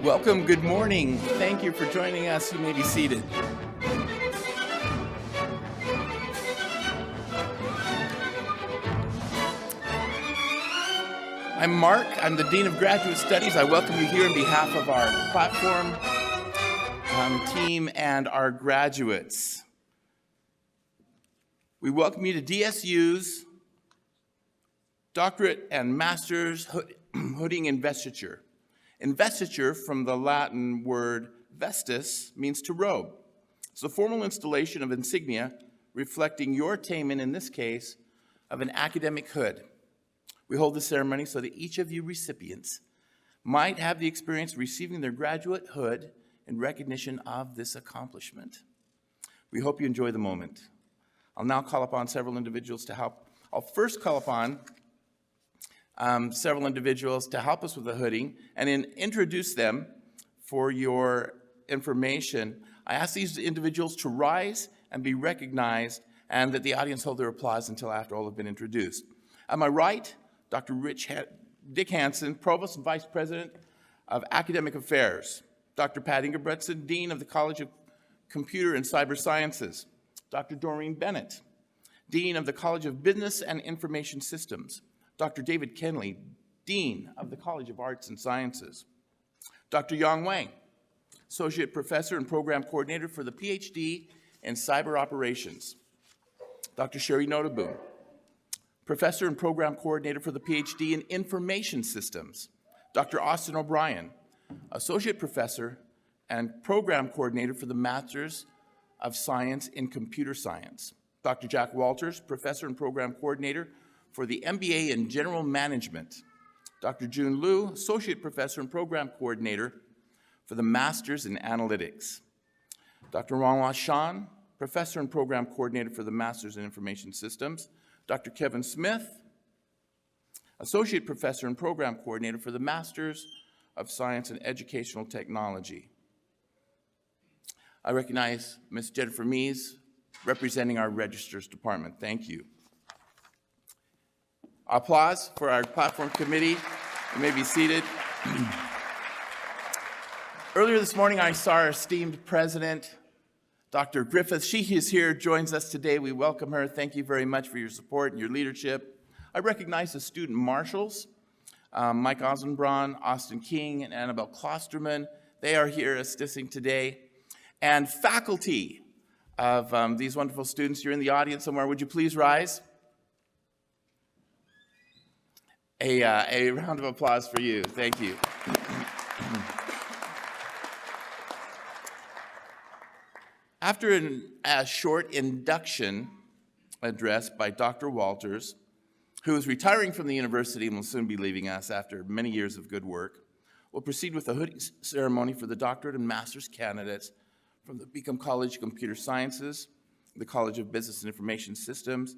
Welcome, good morning. Thank you for joining us. You may be seated. I'm Mark. I'm the Dean of Graduate Studies. I welcome you here on behalf of our platform team and our graduates. We welcome you to DSU's Doctorate and Master's Hooding Investiture. Investiture, from the Latin word vestus, means to robe. It's a formal installation of insignia reflecting your attainment, in this case, of an academic hood. We hold this ceremony so that each of you recipients might have the experience of receiving their graduate hood in recognition of this accomplishment. We hope you enjoy the moment. I'll now call upon several individuals to help. I'll first call upon several individuals to help us with the hooding and introduce them for your information. I ask these individuals to rise and be recognized, and that the audience hold their applause until after all have been introduced. At my right, Dr. Dick Hansen, Provost and Vice President of Academic Affairs. Dr. Pat Ingebretson, Dean of the College of Computer and Cyber Sciences. Dr. Doreen Bennett, Dean of the College of Business and Information Systems. Dr. David Kenley, Dean of the College of Arts and Sciences. Dr. Yang Wang, Associate Professor and Program Coordinator for the PhD in Cyber Operations. Dr. Sherry Notaboom, Professor and Program Coordinator for the PhD in Information Systems. Dr. Austin O'Brien, Associate Professor and Program Coordinator for the Masters of Science in Computer Science. Dr. Jack Walters, Professor and Program Coordinator for the MBA in General Management. Dr. June Liu, Associate Professor and Program Coordinator for the Masters in Analytics. Dr. Ronghua Shan, Professor and Program Coordinator for the Masters in Information Systems. Dr. Kevin Smith, Associate Professor and Program Coordinator for the Masters of Science in Educational Technology. I recognize Ms. Jennifer Mees, representing our Registrars Department. Thank you. Applause for our platform committee. You may be seated. Earlier this morning, I saw our esteemed president, Dr. Griffith. She is here, joins us today. We welcome her. Thank you very much for your support and your leadership. I recognize the student marshals, Mike Ozenbron, Austin King, and Annabelle Klosterman. They are here assisting today. And faculty of these wonderful students, you're in the audience somewhere. Would you please rise? A round of applause for you. Thank you. After a short induction address by Dr. Walters, who is retiring from the university and will soon be leaving us after many years of good work, we'll proceed with the hooding ceremony for the doctorate and master's candidates from the Beacom College of Computer Sciences, the College of Business and Information Systems,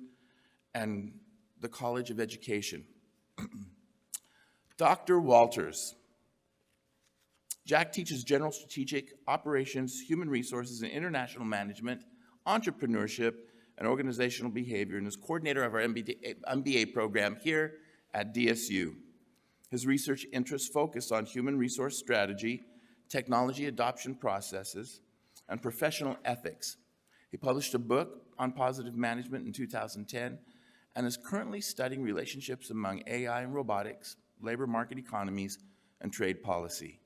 and the College of Education. Dr. Walters. Jack teaches general strategic operations, human resources, and international management, entrepreneurship, and organizational behavior, and is coordinator of our MBA program here at DSU. His research interests focus on human resource strategy, technology adoption processes, and professional ethics. He published a book on positive management in 2010 and is currently studying relationships among AI and robotics, labor market economies, and trade policy.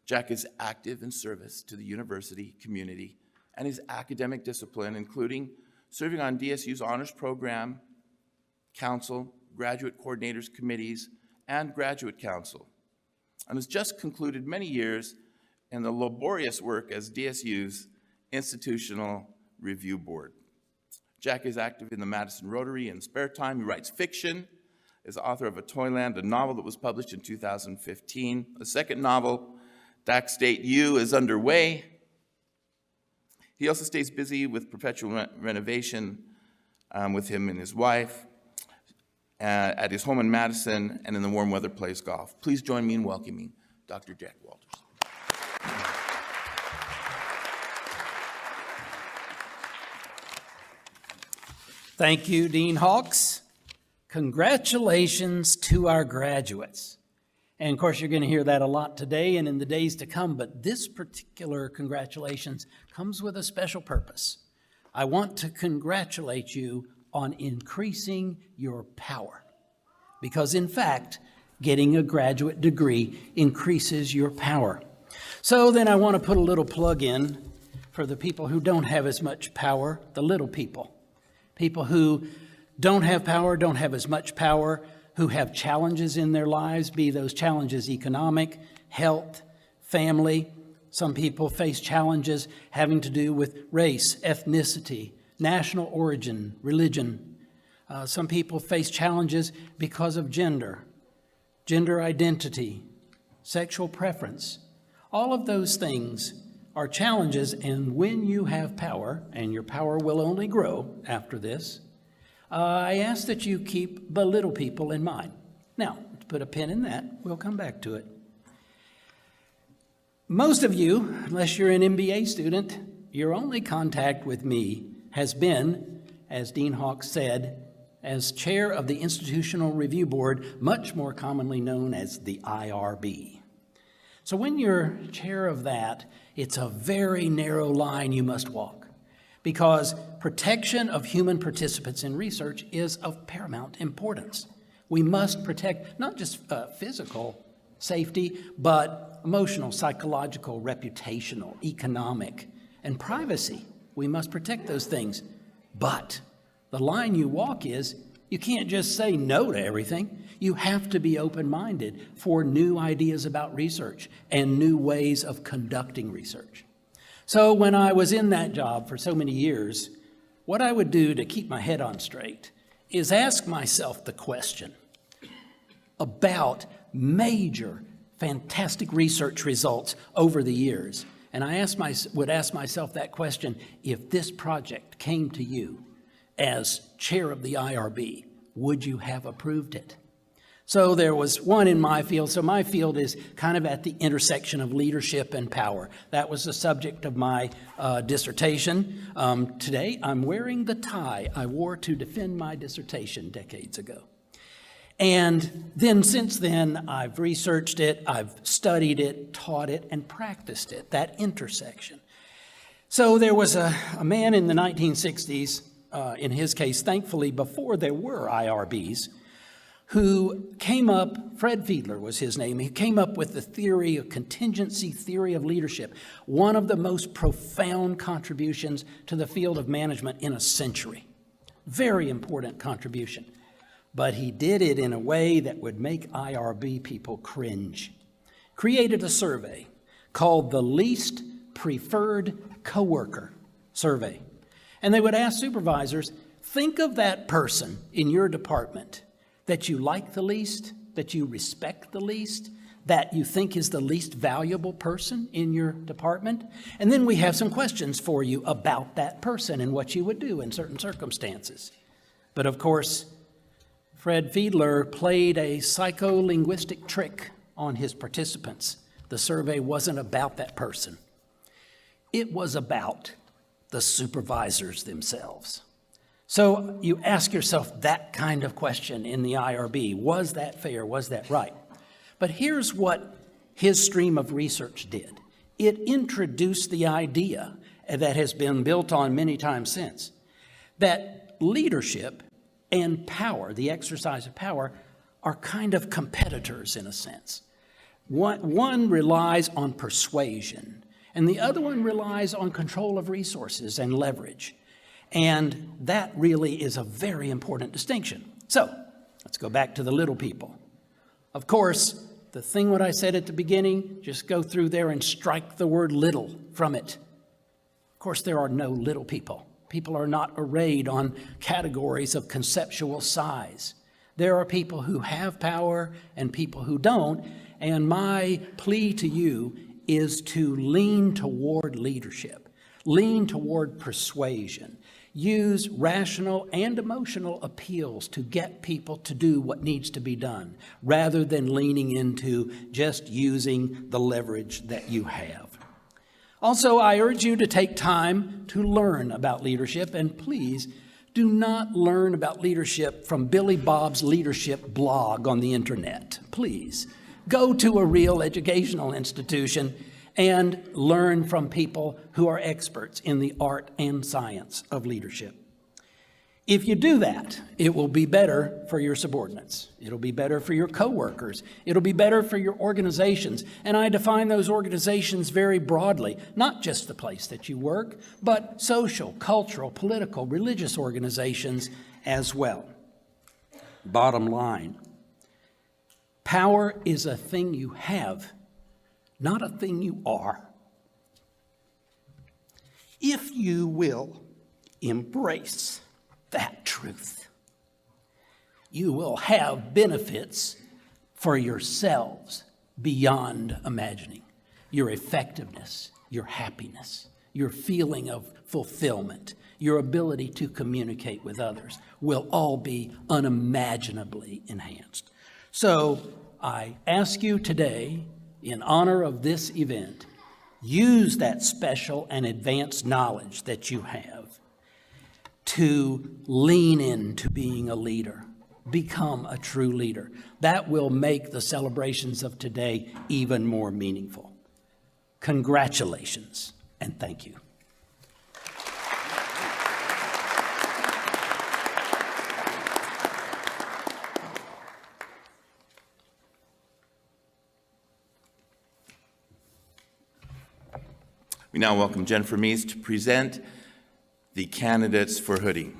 Jack is active in service to the university community and his academic discipline, including serving on DSU's Honors Program, Council, Graduate Coordinators Committees, and Graduate Council, and has just concluded many years in the laborious work as DSU's Institutional Review Board. Jack is active in the Madison Rotary in spare time. He writes fiction, is author of A Toyland, a novel that was published in 2015. A second novel, Dak State U, is underway. He also stays busy with perpetual renovation with him and his wife at his home in Madison and in the warm weather plays golf. Please join me in welcoming Dr. Jack Walters. Thank you, Dean Hawks. Congratulations to our graduates. And of course, you're going to hear that a lot today and in the days to come, but this particular congratulations comes with a special purpose. I want to congratulate you on increasing your power, because in fact, getting a graduate degree increases your power. So then I want to put a little plug in for the people who don't have as much power, the little people. People who don't have power, don't have as much power, who have challenges in their lives, be those challenges economic, health, family. Some people face challenges having to do with race, ethnicity, national origin, religion. Some people face challenges because of gender identity, sexual preference. All of those things are challenges, and when you have power, and your power will only grow after this, I ask that you keep the little people in mind. Now, let's put a pin in that. We'll come back to it. Most of you, unless you're an MBA student, your only contact with me has been, as Dean Hawks said, as chair of the Institutional Review Board, much more commonly known as the IRB. So when you're chair of that, it's a very narrow line you must walk, because protection of human participants in research is of paramount importance. We must protect not just physical safety, but emotional, psychological, reputational, economic, and privacy. We must protect those things. But the line you walk is you can't just say no to everything. You have to be open-minded for new ideas about research and new ways of conducting research. So when I was in that job for so many years, what I would do to keep my head on straight is ask myself the question about major, fantastic research results over the years. And I would ask myself that question: if this project came to you as chair of the IRB, would you have approved it? So there was one in my field. So my field is kind of at the intersection of leadership and power. That was the subject of my dissertation. Today, I'm wearing the tie I wore to defend my dissertation decades ago. And then since then, I've researched it, I've studied it, taught it, and practiced it, that intersection. So there was a man in the 1960s, in his case, thankfully, before there were IRBs, who came up, Fred Fiedler was his name, he came up with the theory, a contingency theory of leadership, one of the most profound contributions to the field of management in a century. Very important contribution. But he did it in a way that would make IRB people cringe. Created a survey called the Least Preferred Coworker Survey. And they would ask supervisors, think of that person in your department that you like the least, that you respect the least, that you think is the least valuable person in your department. And then we have some questions for you about that person and what you would do in certain circumstances. But of course, Fred Fiedler played a psycholinguistic trick on his participants. The survey wasn't about that person. It was about the supervisors themselves. So you ask yourself that kind of question in the IRB. Was that fair? Was that right? But here's what his stream of research did. It introduced the idea that has been built on many times since, that leadership and power, the exercise of power, are kind of competitors in a sense. One relies on persuasion, and the other one relies on control of resources and leverage. And that really is a very important distinction. So let's go back to the little people. Of course, the thing what I said at the beginning, just go through there and strike the word little from it. Of course, there are no little people. People are not arrayed on categories of conceptual size. There are people who have power and people who don't. And my plea to you is to lean toward leadership, lean toward persuasion. Use rational and emotional appeals to get people to do what needs to be done, rather than leaning into just using the leverage that you have. Also, I urge you to take time to learn about leadership, and please do not learn about leadership from Billy Bob's leadership blog on the internet. Please. Go to a real educational institution and learn from people who are experts in the art and science of leadership. If you do that, it will be better for your subordinates. It'll be better for your coworkers. It'll be better for your organizations. And I define those organizations very broadly, not just the place that you work, but social, cultural, political, religious organizations as well. Bottom line, power is a thing you have, not a thing you are. If you will embrace that truth, you will have benefits for yourselves beyond imagining. Your effectiveness, your happiness, your feeling of fulfillment, your ability to communicate with others will all be unimaginably enhanced. So I ask you today, in honor of this event, use that special and advanced knowledge that you have to lean into being a leader, become a true leader. That will make the celebrations of today even more meaningful. Congratulations, and thank you. We now welcome Jennifer Meese to present the candidates for hoodie.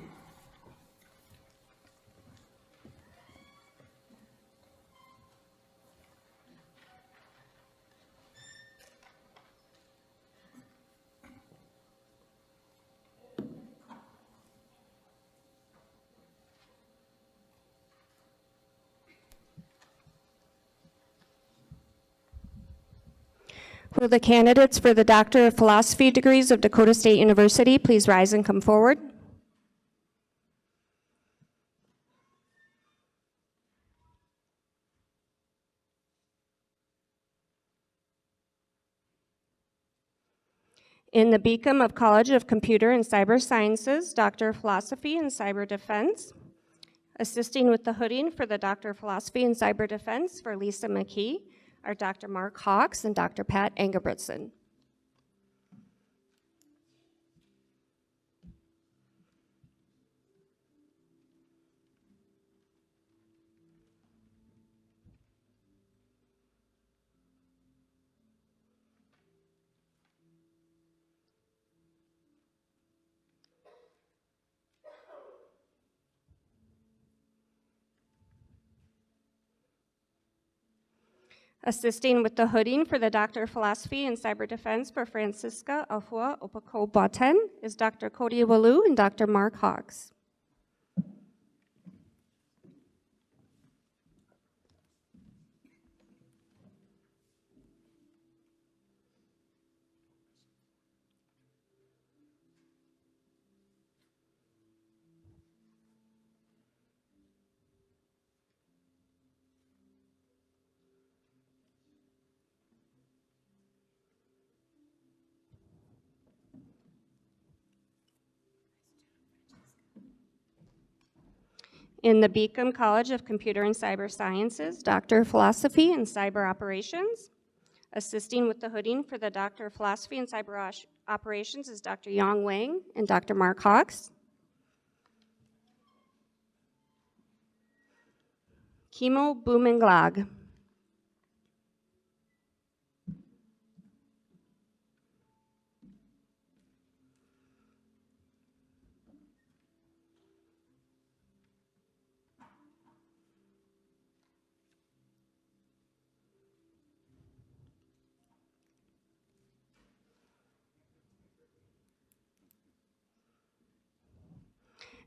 Will the candidates for the Doctor of Philosophy degrees of Dakota State University please rise and come forward? In the Beacom of College of Computer and Cyber Sciences, Doctor of Philosophy and Cyber Defense. Assisting with the hooding for the Doctor of Philosophy and Cyber Defense for Lisa McKee are Dr. Mark Hawks and Dr. Pat Engebretson. Assisting with the hooding for the Doctor of Philosophy and Cyber Defense for Francisca Afua Opako Boten is Dr. Cody Walu and Dr. Mark Hawks. In the Beacom College of Computer and Cyber Sciences, Doctor of Philosophy and Cyber Operations. Assisting with the hooding for the Doctor of Philosophy and Cyber Operations is Dr. Yang Wang and Dr. Mark Hawks. Kimo Bumenglag.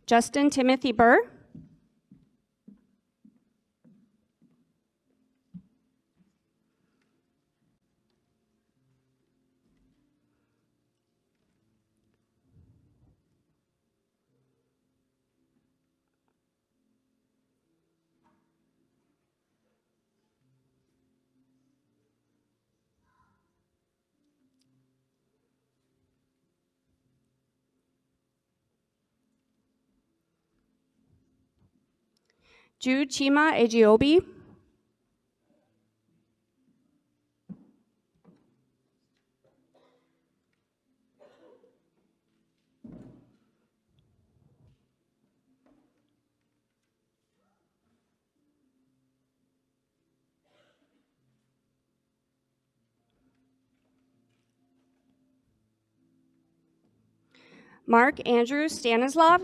Justin Timothy Burr. Jude Chima Ejiobi. Mark Andrew Stanislav.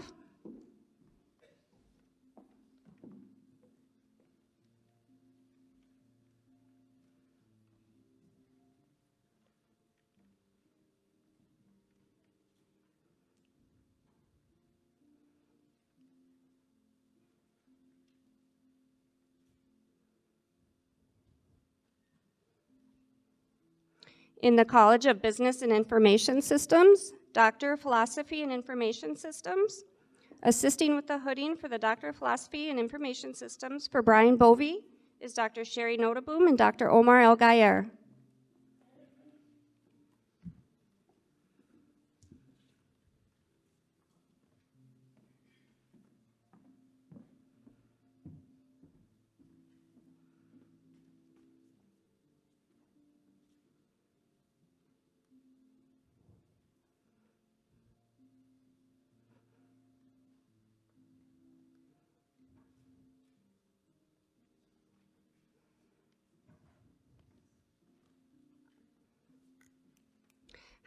In the College of Business and Information Systems, Doctor of Philosophy and Information Systems. Assisting with the hooding for the Doctor of Philosophy and Information Systems for Brian Bovey is Dr. Sherry Notaboom and Dr. Omar El Gayer.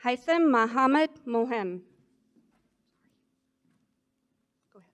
Haitham Muhammad Mohem. Go ahead.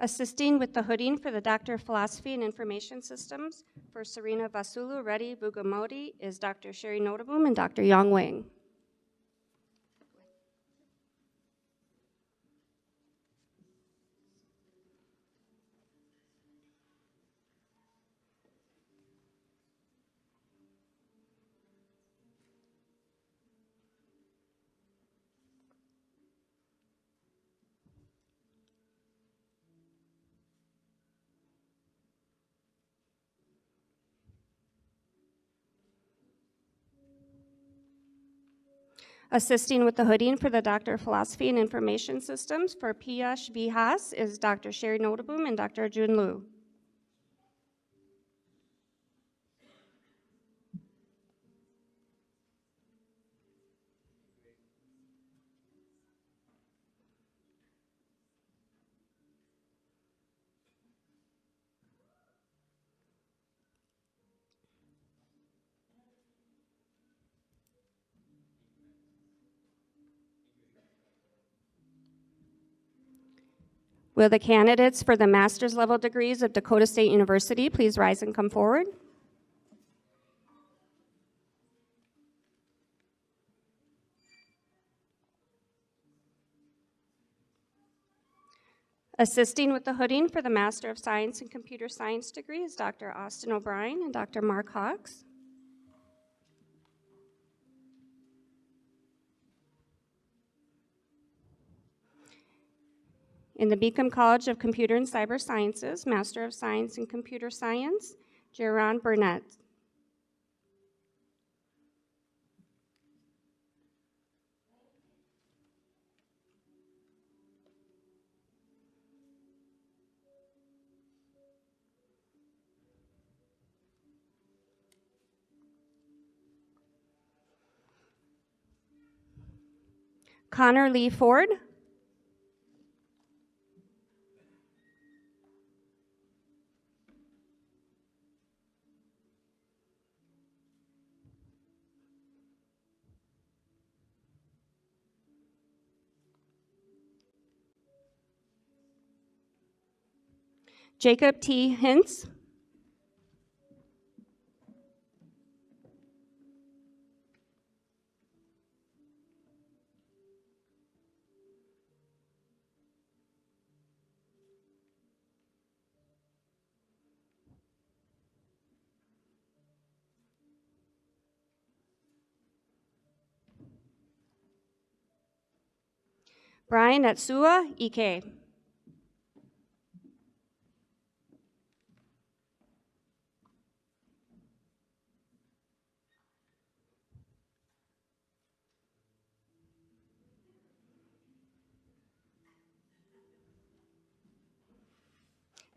Assisting with the hooding for the Doctor of Philosophy and Information Systems for Serena Vasulu Reddy Bugamodi is Dr. Sherry Notaboom and Dr. Yang Wang. Assisting with the hooding for the Doctor of Philosophy and Information Systems for Piyash Vihas is Dr. Sherry Notaboom and Dr. Jun Lu. Will the candidates for the master's level degrees of Dakota State University please rise and come forward? Assisting with the hooding for the Master of Science in Computer Science degree is Dr. Austin O'Brien and Dr. Mark Hawks. In the Beacom College of Computer and Cyber Sciences, Master of Science in Computer Science, Jaron Burnett. Connor Lee Ford. Jacob T. Hintz. Brian Atsua Ike.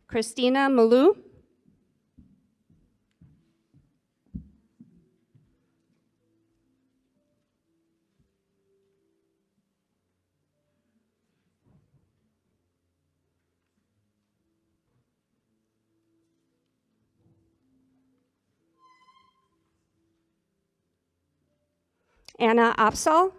Christina Malou. Anna Opsal.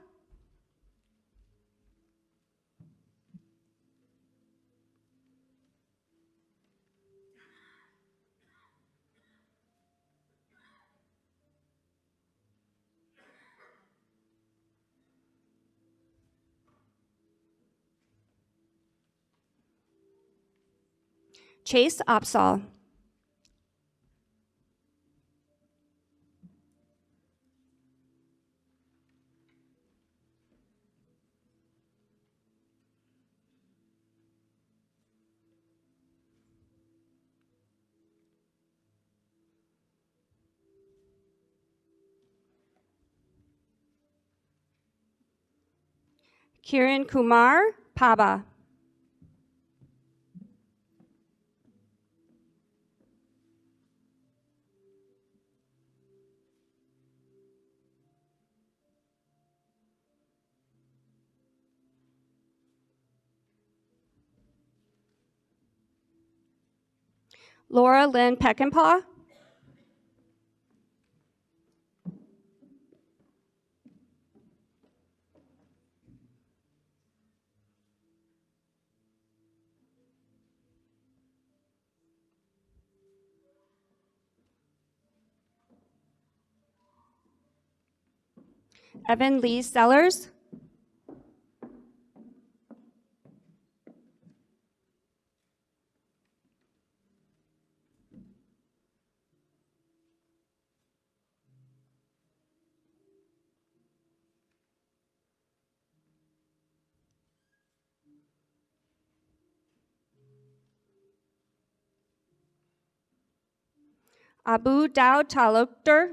Chase Opsal. Kiran Kumar Paba. Laura Lynn Peckinpah. Evan Lee Sellers. Abu Daud Talukder.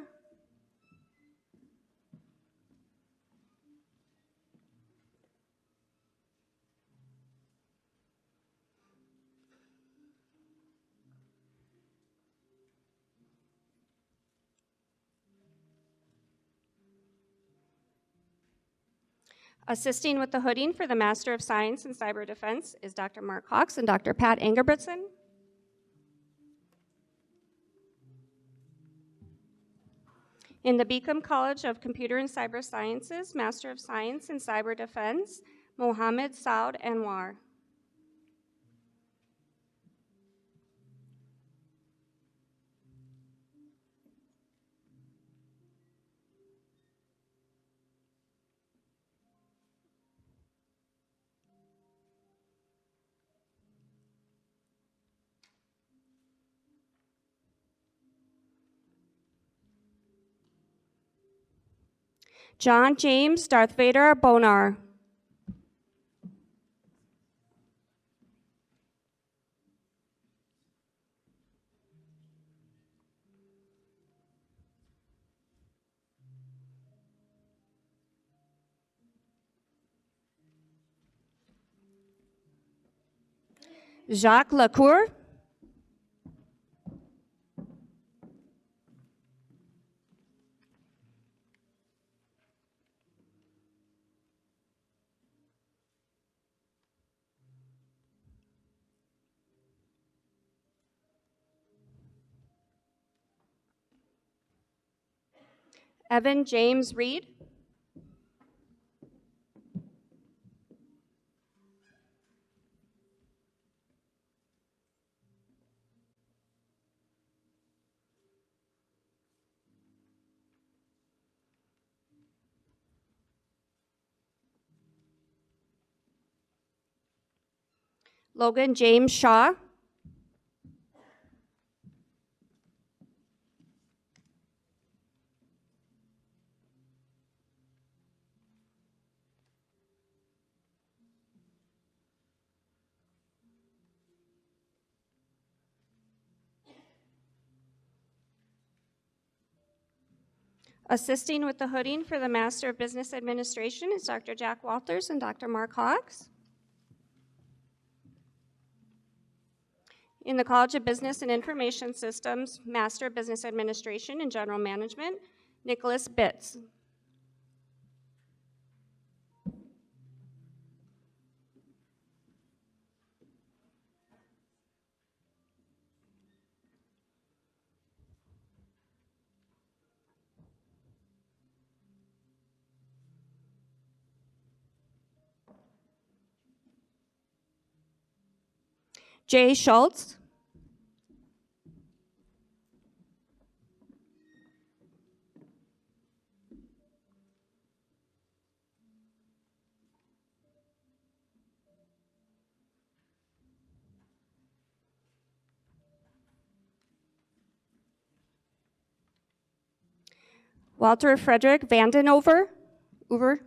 Assisting with the hooding for the Master of Science in Cyber Defense is Dr. Mark Hawks and Dr. Pat Engerbretson. In the Beacom College of Computer and Cyber Sciences, Master of Science in Cyber Defense, Mohammed Saud Anwar. John James Darth Vader Bonar. Jacques Lacour. Evan James Reed. Logan James Shaw. Assisting with the hooding for the Master of Business Administration is Dr. Jack Walters and Dr. Mark Hawks. In the College of Business and Information Systems, Master of Business Administration and General Management, Nicholas Bitz. Jay Schultz. Walter Frederick Vandenover. Sorry.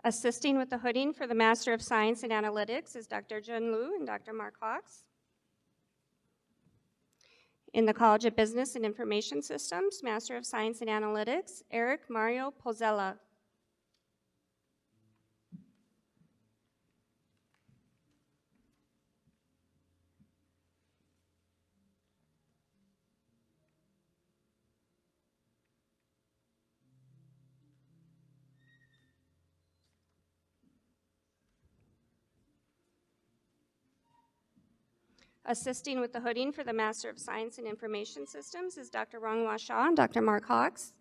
Assisting with the hooding for the Master of Science in Analytics is Dr. Jun Liu and Dr. Mark Hawks. In the College of Business and Information Systems, Master of Science in Analytics, Eric Mario Pozzella. Assisting with the hooding for the Master of Science in Information Systems is Dr. Ronghua Shah and Dr. Mark Hawks.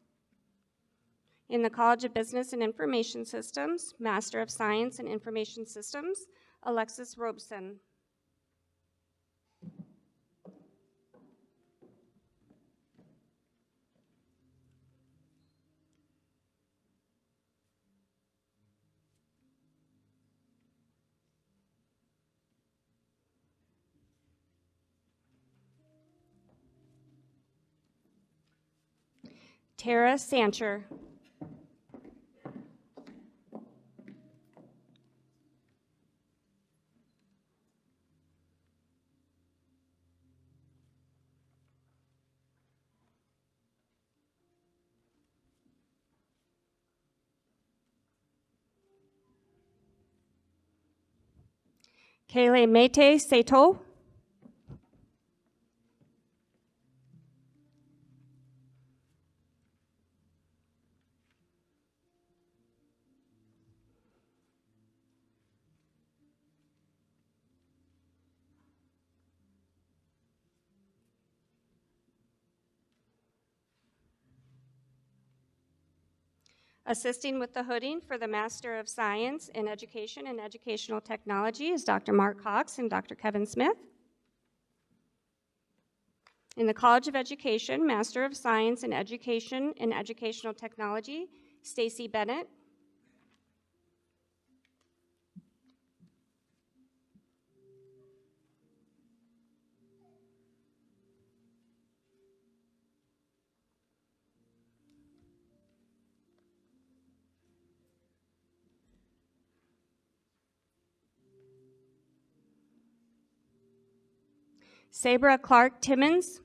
In the College of Business and Information Systems, Master of Science in Information Systems, Alexis Robeson. Tara Sancher. Kele Mete Seto. Assisting with the hooding for the Master of Science in Education and Educational Technology is Dr. Mark Hawks and Dr. Kevin Smith. In the College of Education, Master of Science in Education and Educational Technology, Stacy Bennett. Sabra Clark Timmons.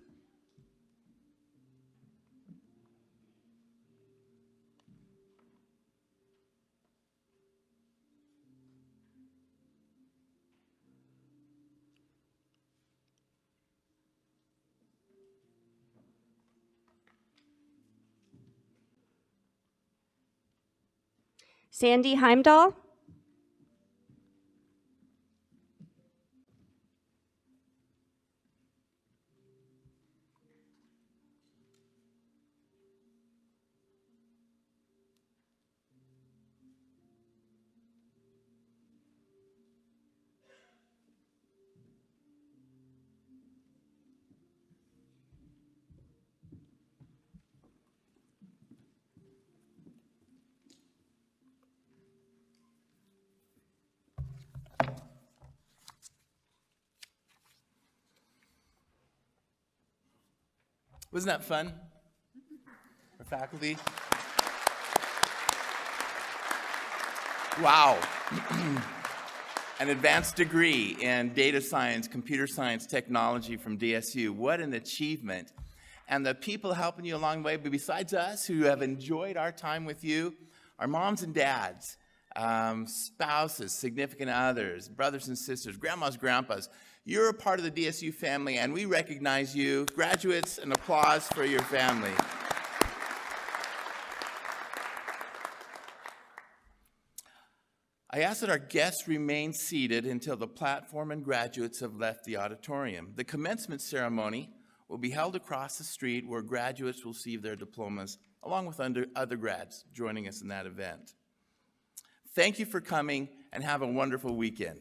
Sandy Heimdahl. Wasn't that fun? Our faculty. Wow. An advanced degree in data science, computer science, technology from DSU. What an achievement. And the people helping you along the way, but besides us who have enjoyed our time with you, our moms and dads, spouses, significant others, brothers and sisters, grandmas, grandpas. You're a part of the DSU family, and we recognize you. Graduates, an applause for your family. I ask that our guests remain seated until the platform and graduates have left the auditorium. The commencement ceremony will be held across the street where graduates will receive their diplomas, along with other grads joining us in that event. Thank you for coming, and have a wonderful weekend.